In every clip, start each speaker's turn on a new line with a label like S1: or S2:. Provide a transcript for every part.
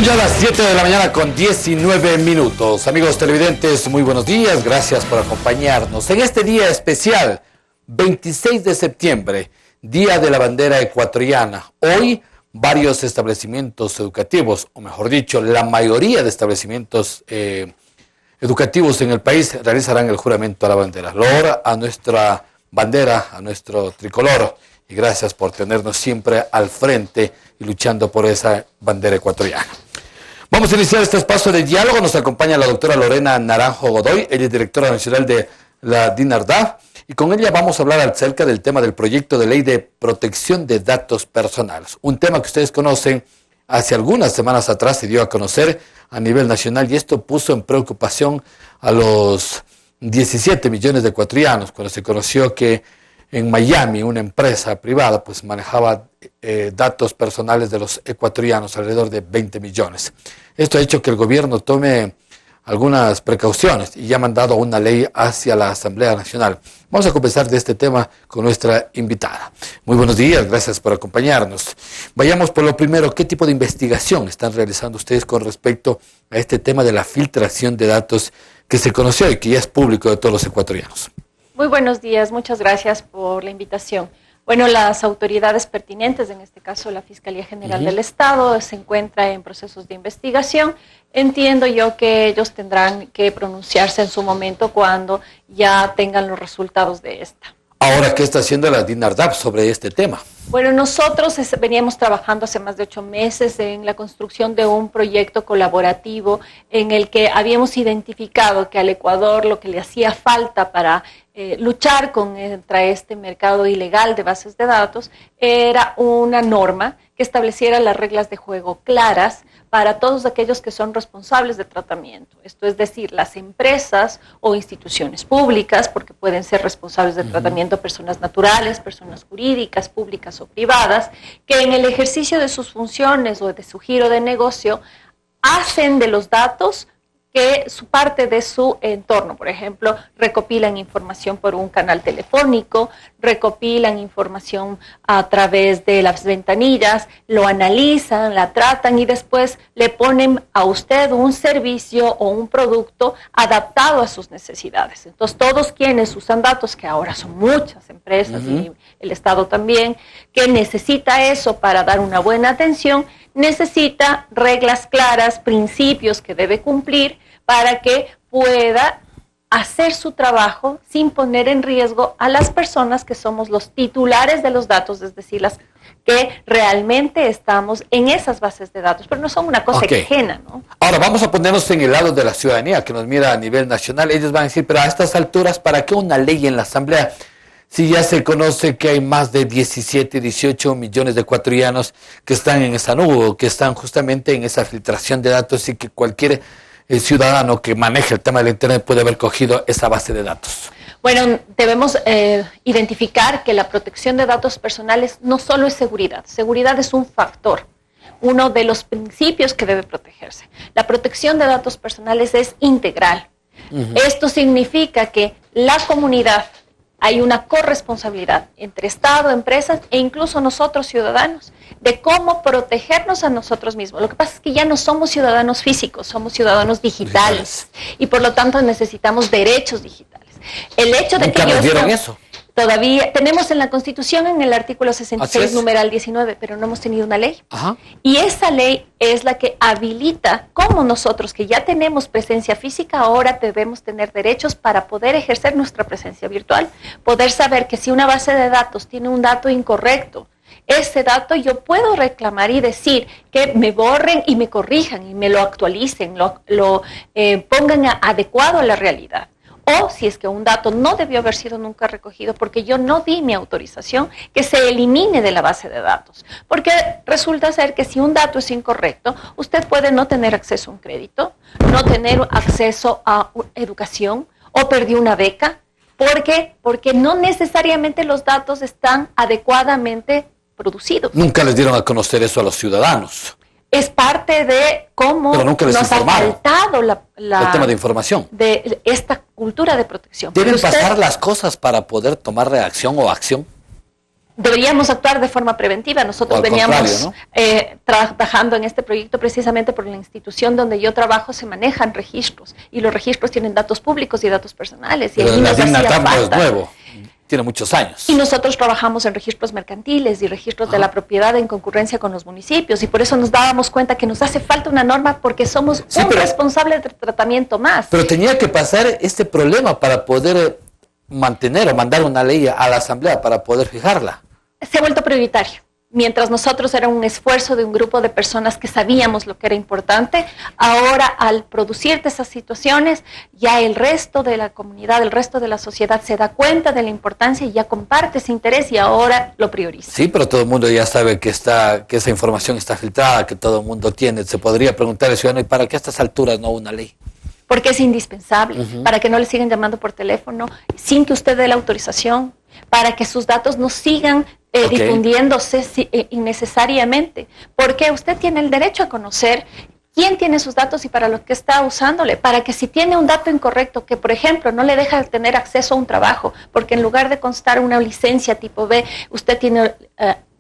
S1: Son ya las 7 de la mañana con 19 minutos. Amigos televidentes, muy buenos días. Gracias por acompañarnos en este día especial, 26 de septiembre, Día de la Bandera Ecuatoriana. Hoy, varios establecimientos educativos, o mejor dicho, la mayoría de establecimientos educativos en el país realizarán el juramento a la bandera. Loor a nuestra bandera, a nuestro tricolor. Y gracias por tenernos siempre al frente y luchando por esa bandera ecuatoriana. Vamos a iniciar este espacio de diálogo. Nos acompaña la doctora Lorena Naranjo Godoy. Ella es directora nacional de la DINARDAF. Y con ella vamos a hablar acerca del tema del proyecto de ley de protección de datos personales. Un tema que ustedes conocen, hace algunas semanas atrás se dio a conocer a nivel nacional y esto puso en preocupación a los 17 millones de ecuatorianos cuando se conoció que en Miami una empresa privada pues manejaba datos personales de los ecuatorianos, alrededor de 20 millones. Esto ha hecho que el gobierno tome algunas precauciones y ya ha mandado una ley hacia la Asamblea Nacional. Vamos a conversar de este tema con nuestra invitada. Muy buenos días, gracias por acompañarnos. Vayamos por lo primero, ¿qué tipo de investigación están realizando ustedes con respecto a este tema de la filtración de datos que se conoció y que ya es público de todos los ecuatorianos?
S2: Muy buenos días, muchas gracias por la invitación. Bueno, las autoridades pertinentes, en este caso la Fiscalía General del Estado, se encuentra en procesos de investigación. Entiendo yo que ellos tendrán que pronunciarse en su momento cuando ya tengan los resultados de esta.
S1: Ahora, ¿qué está haciendo la DINARDAF sobre este tema?
S2: Bueno, nosotros veníamos trabajando hace más de 8 meses en la construcción de un proyecto colaborativo en el que habíamos identificado que al Ecuador lo que le hacía falta para luchar contra este mercado ilegal de bases de datos era una norma que estableciera las reglas de juego claras para todos aquellos que son responsables de tratamiento. Esto es decir, las empresas o instituciones públicas, porque pueden ser responsables de tratamiento personas naturales, personas jurídicas, públicas o privadas, que en el ejercicio de sus funciones o de su giro de negocio hacen de los datos que su parte de su entorno. Por ejemplo, recopilan información por un canal telefónico, recopilan información a través de las ventanillas, lo analizan, la tratan y después le ponen a usted un servicio o un producto adaptado a sus necesidades. Entonces, todos quienes usan datos, que ahora son muchas empresas y el Estado también, que necesita eso para dar una buena atención, necesita reglas claras, principios que debe cumplir para que pueda hacer su trabajo sin poner en riesgo a las personas que somos los titulares de los datos, es decir, las que realmente estamos en esas bases de datos, pero no son una cosa ajena, ¿no? Ahora
S1: vamos a ponernos en el lado de la ciudadanía que nos mira a nivel nacional. Ellos van a decir, pero a estas alturas, ¿para qué una ley en la Asamblea? Si ya se conoce que hay más de 17, 18 millones de ecuatorianos que están en esa nube, que están justamente en esa filtración de datos y que cualquier ciudadano que maneje el tema del Internet puede haber cogido esa base de datos.
S2: Bueno, debemos identificar que la protección de datos personales no solo es seguridad. Seguridad es un factor, uno de los principios que debe protegerse. La protección de datos personales es integral. Esto significa que la comunidad, hay una corresponsabilidad entre Estado, empresas e incluso nosotros ciudadanos de cómo protegernos a nosotros mismos. Lo que pasa es que ya no somos ciudadanos físicos, somos ciudadanos digitales y por lo tanto necesitamos derechos digitales. El hecho de que
S1: eso.
S2: Todavía tenemos en la Constitución, en el artículo 66, numeral 19, pero no hemos tenido una ley. Y esa ley es la que habilita cómo nosotros, que ya tenemos presencia física, ahora debemos tener derechos para poder ejercer nuestra presencia virtual. Poder saber que si una base de datos tiene un dato incorrecto, ese dato yo puedo reclamar y decir que me borren y me corrijan y me lo actualicen, lo pongan adecuado a la realidad. O si es que un dato no debió haber sido nunca recogido porque yo no di mi autorización, que se elimine de la base de datos. Porque resulta ser que si un dato es incorrecto, usted puede no tener acceso a un crédito, no tener acceso a educación o perdió una beca. ¿Por qué? Porque no necesariamente los datos están adecuadamente producidos.
S1: Nunca les dieron a conocer eso a los ciudadanos.
S2: Es parte de cómo nos ha faltado
S1: el tema de información.
S2: De esta cultura de protección.
S1: ¿Deben pasar las cosas para poder tomar reacción o acción?
S2: deberíamos actuar de forma preventiva. Nosotros veníamos, ¿no?, trabajando en este proyecto precisamente por la institución donde yo trabajo se manejan registros y los registros tienen datos públicos y datos personales.
S1: Pero y la DIGNATAP no es nuevo, tiene muchos años.
S2: Y nosotros trabajamos en registros mercantiles y registros de la propiedad en concurrencia con los municipios y por eso nos dábamos cuenta que nos hace falta una norma porque somos responsable de tratamiento más.
S1: Pero tenía que pasar este problema para poder mantener o mandar una ley a la Asamblea para poder fijarla.
S2: Se ha vuelto prioritario. Mientras nosotros era un esfuerzo de un grupo de personas que sabíamos lo que era importante, ahora al producirte esas situaciones, ya el resto de la comunidad, el resto de la sociedad se da cuenta de la importancia y ya comparte ese interés y ahora lo prioriza.
S1: Sí, pero todo el mundo ya sabe que esa información está filtrada, que todo el mundo tiene. Se podría preguntar al ciudadano, ¿y para qué a estas alturas no una ley?
S2: Porque es indispensable, para que no le sigan llamando por teléfono sin que usted dé la autorización, para que sus datos no sigan difundiéndose innecesariamente, porque usted tiene el derecho a conocer quién tiene sus datos y para lo que está usándole, para que si tiene un dato incorrecto, que por ejemplo no le deja tener acceso a un trabajo, porque en lugar de constar una licencia tipo B, usted tiene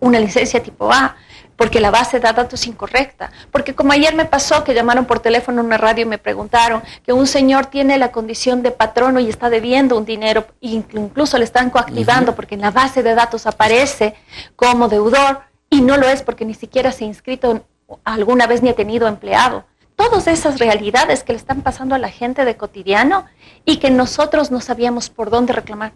S2: una licencia tipo A, porque la base de datos es incorrecta. Porque como ayer me pasó que llamaron por teléfono a una radio y me preguntaron que un señor tiene la condición de patrono y está debiendo un dinero, e incluso le están coactivando porque en la base de datos aparece como deudor y no lo es porque ni siquiera se ha inscrito alguna vez ni ha tenido empleado. Todas esas realidades que le están pasando a la gente de cotidiano y que nosotros no sabíamos por dónde reclamar.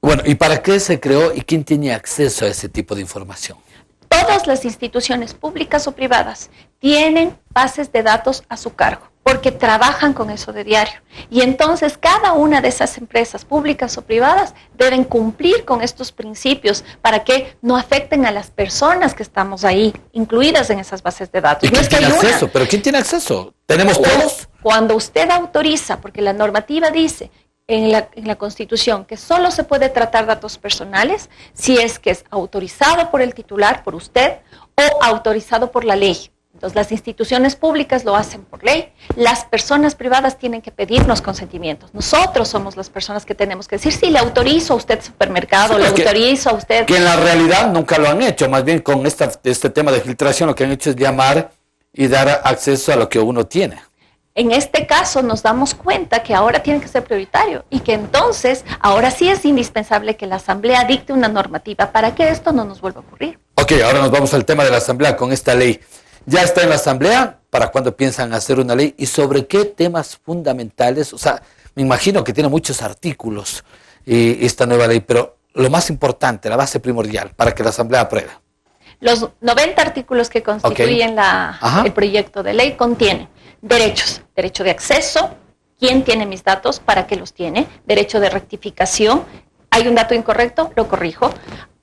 S1: Bueno, ¿y para qué se creó y quién tiene acceso a ese tipo de información?
S2: Todas las instituciones públicas o privadas tienen bases de datos a su cargo, porque trabajan con eso de diario. Y entonces cada una de esas empresas públicas o privadas deben cumplir con estos principios para que no afecten a las personas que estamos ahí, incluidas en esas bases de datos.
S1: ¿Y quién tiene acceso? ¿Pero quién tiene acceso? ¿Tenemos todos?
S2: Cuando usted autoriza, porque la normativa dice en la Constitución que solo se puede tratar datos personales si es que es autorizado por el titular, por usted, o autorizado por la ley. Entonces las instituciones públicas lo hacen por ley, las personas privadas tienen que pedirnos consentimientos. Nosotros somos las personas que tenemos que decir, sí, le autorizo a usted supermercado, le autorizo a usted...
S1: Que en la realidad nunca lo han hecho, más bien con este tema de filtración lo que han hecho es llamar y dar acceso a lo que uno tiene.
S2: En este caso nos damos cuenta que ahora tiene que ser prioritario y que entonces ahora sí es indispensable que la Asamblea dicte una normativa para que esto no nos vuelva a ocurrir.
S1: Ok, ahora nos vamos al tema de la Asamblea con esta ley. ¿Ya está en la Asamblea? ¿Para cuándo piensan hacer una ley? ¿Y sobre qué temas fundamentales? O sea, me imagino que tiene muchos artículos esta nueva ley, pero lo más importante, la base primordial para que la Asamblea apruebe.
S2: Los 90 artículos que constituyen el proyecto de ley contienen derechos, derecho de acceso, quién tiene mis datos, para qué los tiene, derecho de rectificación, hay un dato incorrecto, lo corrijo,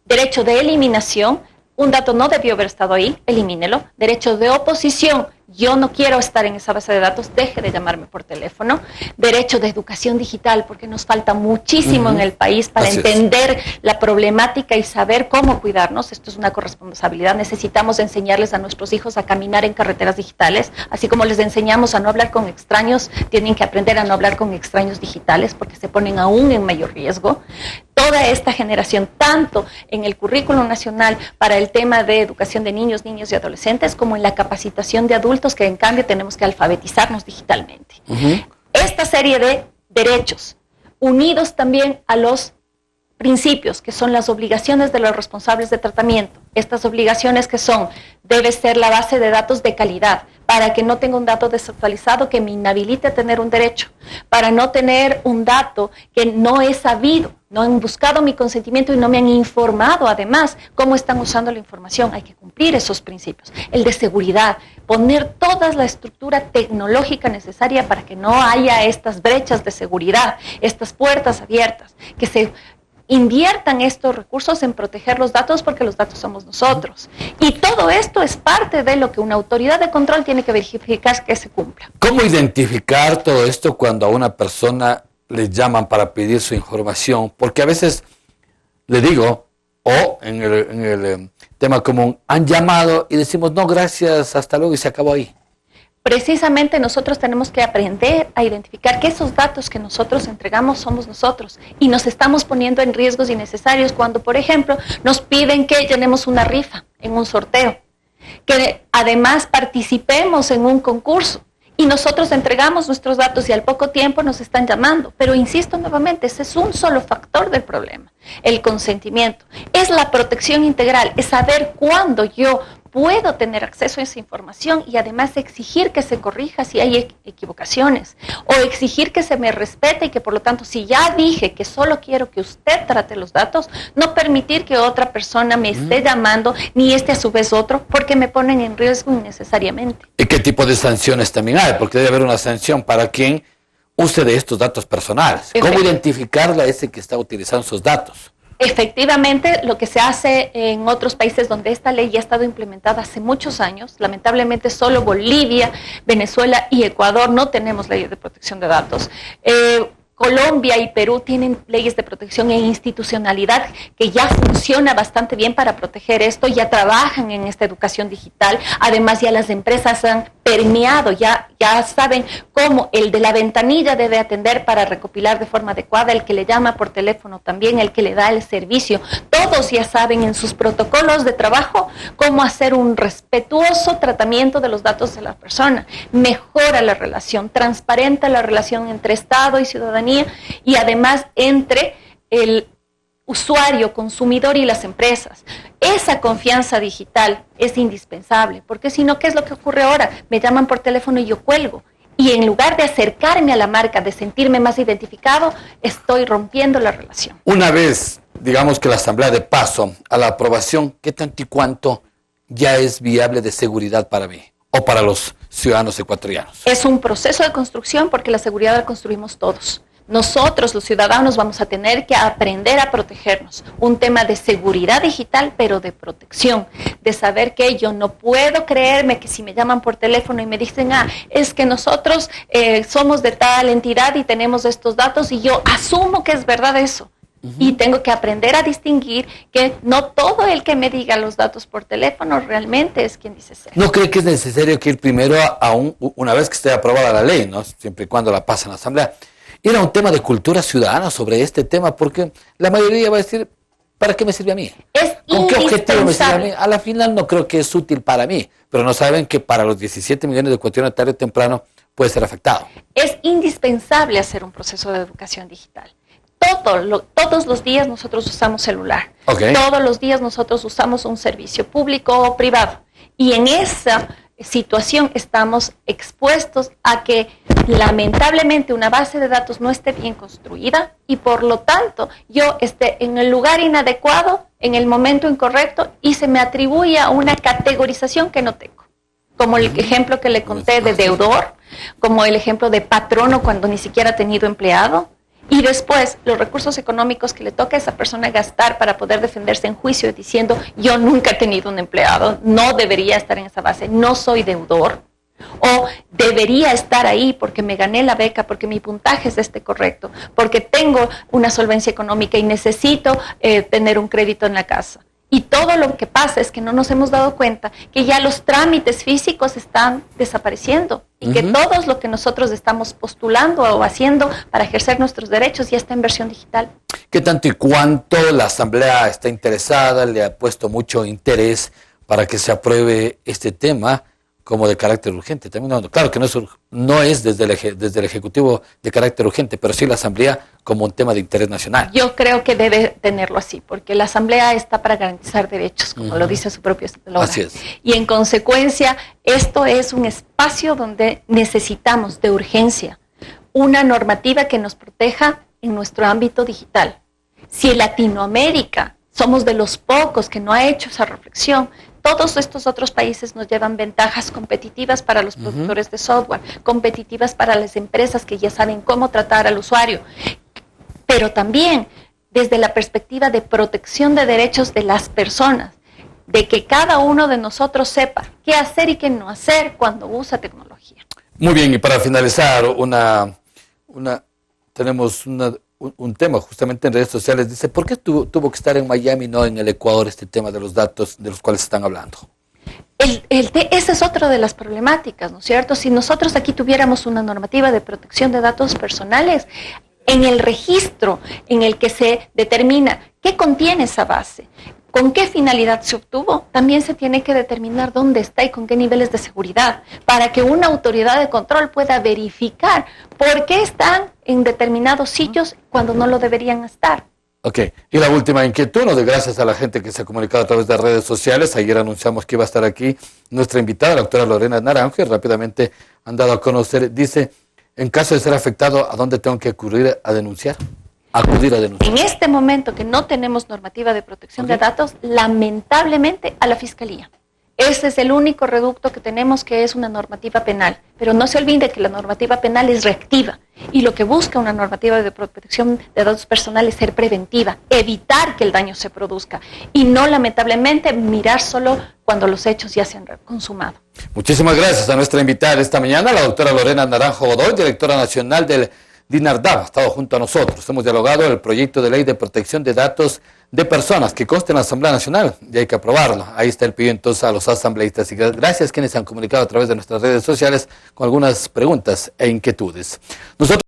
S2: derecho de eliminación, un dato no debió haber estado ahí, elimínelo, derecho de oposición, yo no quiero estar en esa base de datos, deje de llamarme por teléfono, derecho de educación digital, porque nos falta muchísimo en el país para entender la problemática y saber cómo cuidarnos, esto es una corresponsabilidad, necesitamos enseñarles a nuestros hijos a caminar en carreteras digitales, así como les enseñamos a no hablar con extraños, tienen que aprender a no hablar con extraños digitales, porque se ponen aún en mayor riesgo. Toda esta generación, tanto en el currículum nacional para el tema de educación de niños, niñas y adolescentes, como en la capacitación de adultos, que en cambio tenemos que alfabetizarnos digitalmente. Esta serie de derechos, unidos también a los principios, que son las obligaciones de los responsables de tratamiento. Estas obligaciones que son, debe ser la base de datos de calidad, para que no tenga un dato desactualizado que me inhabilite a tener un derecho, para no tener un dato que no he sabido, no han buscado mi consentimiento y no me han informado además cómo están usando la información. Hay que cumplir esos principios. El de seguridad, poner toda la estructura tecnológica necesaria para que no haya estas brechas de seguridad, estas puertas abiertas, que se inviertan estos recursos en proteger los datos porque los datos somos nosotros. Y todo esto es parte de lo que una autoridad de control tiene que verificar que se cumpla.
S1: ¿Cómo identificar todo esto cuando a una persona les llaman para pedir su información? Porque a veces, le digo, o en el tema común, han llamado y decimos, no, gracias, hasta luego, y se acabó ahí.
S2: Precisamente nosotros tenemos que aprender a identificar que esos datos que nosotros entregamos somos nosotros y nos estamos poniendo en riesgos innecesarios cuando, por ejemplo, nos piden que llenemos una rifa en un sorteo, que además participemos en un concurso y nosotros entregamos nuestros datos y al poco tiempo nos están llamando. Pero insisto nuevamente, ese es un solo factor del problema, el consentimiento. Es la protección integral, es saber cuándo yo puedo tener acceso a esa información y además exigir que se corrija si hay equivocaciones o exigir que se me respete y que por lo tanto si ya dije que solo quiero que usted trate los datos, no permitir que otra persona me esté llamando ni a su vez otro porque me ponen en riesgo innecesariamente.
S1: ¿Y qué tipo de sanciones también hay? Porque debe haber una sanción para quien use de estos datos personales. ¿Cómo identificarla a ese que está utilizando esos datos?
S2: Efectivamente, lo que se hace en otros países donde esta ley ya ha estado implementada hace muchos años, lamentablemente solo Bolivia, Venezuela y Ecuador no tenemos leyes de protección de datos. Colombia y Perú tienen leyes de protección e institucionalidad que ya funciona bastante bien para proteger esto, ya trabajan en esta educación digital, además ya las empresas han permeado, ya saben cómo el de la ventanilla debe atender para recopilar de forma adecuada, el que le llama por teléfono también, el que le da el servicio, todos ya saben en sus protocolos de trabajo cómo hacer un respetuoso tratamiento de los datos de la persona, mejora la relación, transparenta la relación entre Estado y ciudadanía y además entre el usuario, consumidor y las empresas. Esa confianza digital es indispensable, porque si no, ¿qué es lo que ocurre ahora? Me llaman por teléfono y yo cuelgo. Y en lugar de acercarme a la marca, de sentirme más identificado, estoy rompiendo la relación.
S1: Una vez, digamos que la asamblea de paso a la aprobación, ¿qué tanto y cuánto ya es viable de seguridad para mí o para los ciudadanos ecuatorianos?
S2: Es un proceso de construcción porque la seguridad la construimos todos. Nosotros, los ciudadanos, vamos a tener que aprender a protegernos. Un tema de seguridad digital, pero de protección. De saber que yo no puedo creerme que si me llaman por teléfono y me dicen, es que nosotros somos de tal entidad y tenemos estos datos y yo asumo que es verdad eso. Y tengo que aprender a distinguir que no todo el que me diga los datos por teléfono realmente es quien dice ser.
S1: ¿No cree que es necesario que ir primero una vez que esté aprobada la ley, ¿no? Siempre y cuando la pasen a la asamblea? Era un tema de cultura ciudadana sobre este tema, porque la mayoría va a decir, ¿para qué me sirve a mí? ¿Con qué objetivo me sirve a mí? A la final no creo que es útil para mí, pero no saben que para los 17 millones de ecuatorianos tarde o temprano puede ser afectado.
S2: Es indispensable hacer un proceso de educación digital. Todos los días nosotros usamos celular.
S1: Okay.
S2: Todos los días nosotros usamos un servicio público o privado. Y en esa situación estamos expuestos a que lamentablemente una base de datos no esté bien construida y por lo tanto yo esté en el lugar inadecuado, en el momento incorrecto y se me atribuya una categorización que no tengo. Como el ejemplo que le conté de deudor, como el ejemplo de patrono cuando ni siquiera ha tenido empleado. Y después, los recursos económicos que le toca a esa persona gastar para poder defenderse en juicio diciendo, yo nunca he tenido un empleado, no debería estar en esa base, no soy deudor, o debería estar ahí porque me gané la beca, porque mi puntaje es correcto, porque tengo una solvencia económica y necesito tener un crédito en la casa. Y todo lo que pasa es que no nos hemos dado cuenta que ya los trámites físicos están desapareciendo y que todo lo que nosotros estamos postulando o haciendo para ejercer nuestros derechos ya está en versión digital.
S1: ¿Qué tanto y cuánto la Asamblea está interesada, le ha puesto mucho interés para que se apruebe este tema como de carácter urgente? También, claro que no es desde el Ejecutivo de carácter urgente, pero sí la Asamblea como un tema de interés nacional.
S2: Yo creo que debe tenerlo así, porque la Asamblea está para garantizar derechos, como lo dice su propio eslogan.
S1: Así es.
S2: Y en consecuencia, esto es un espacio donde necesitamos de urgencia una normativa que nos proteja en nuestro ámbito digital. Si Latinoamérica somos de los pocos que no ha hecho esa reflexión, todos estos otros países nos llevan ventajas competitivas para los productores de software, competitivas para las empresas que ya saben cómo tratar al usuario, pero también desde la perspectiva de protección de derechos de las personas, de que cada uno de nosotros sepa qué hacer y qué no hacer cuando usa tecnología.
S1: Muy bien, y para finalizar, tenemos un tema justamente en redes sociales. Dice, ¿por qué tuvo que estar en Miami y no en el Ecuador este tema de los datos de los cuales están hablando?
S2: Esa es otra de las problemáticas, ¿no es cierto? Si nosotros aquí tuviéramos una normativa de protección de datos personales, en el registro en el que se determina qué contiene esa base, con qué finalidad se obtuvo, también se tiene que determinar dónde está y con qué niveles de seguridad, para que una autoridad de control pueda verificar por qué están en determinados sitios cuando no lo deberían estar.
S1: Ok, y la última inquietud, ¿no? Gracias a la gente que se ha comunicado a través de redes sociales. Ayer anunciamos que iba a estar aquí nuestra invitada, la doctora Lorena Naranjo, y rápidamente han dado a conocer, dice, en caso de ser afectado, ¿a dónde tengo que acudir a denunciar? Acudir a denunciar.
S2: En este momento que no tenemos normativa de protección de datos, lamentablemente a la Fiscalía. Ese es el único reducto que tenemos, que es una normativa penal. Pero no se olvide que la normativa penal es reactiva y lo que busca una normativa de protección de datos personales es ser preventiva, evitar que el daño se produzca y no, lamentablemente, mirar solo cuando los hechos ya se han consumado.
S1: Muchísimas gracias a nuestra invitada esta mañana, la doctora Lorena Naranjo Godoy, directora nacional del DINARDAV, ha estado junto a nosotros. Hemos dialogado el proyecto de ley de protección de datos de personas que consta en la Asamblea Nacional y hay que aprobarlo. Ahí está el pedido entonces a los asambleístas. Y gracias a quienes se han comunicado a través de nuestras redes sociales con algunas preguntas e inquietudes. Nosotros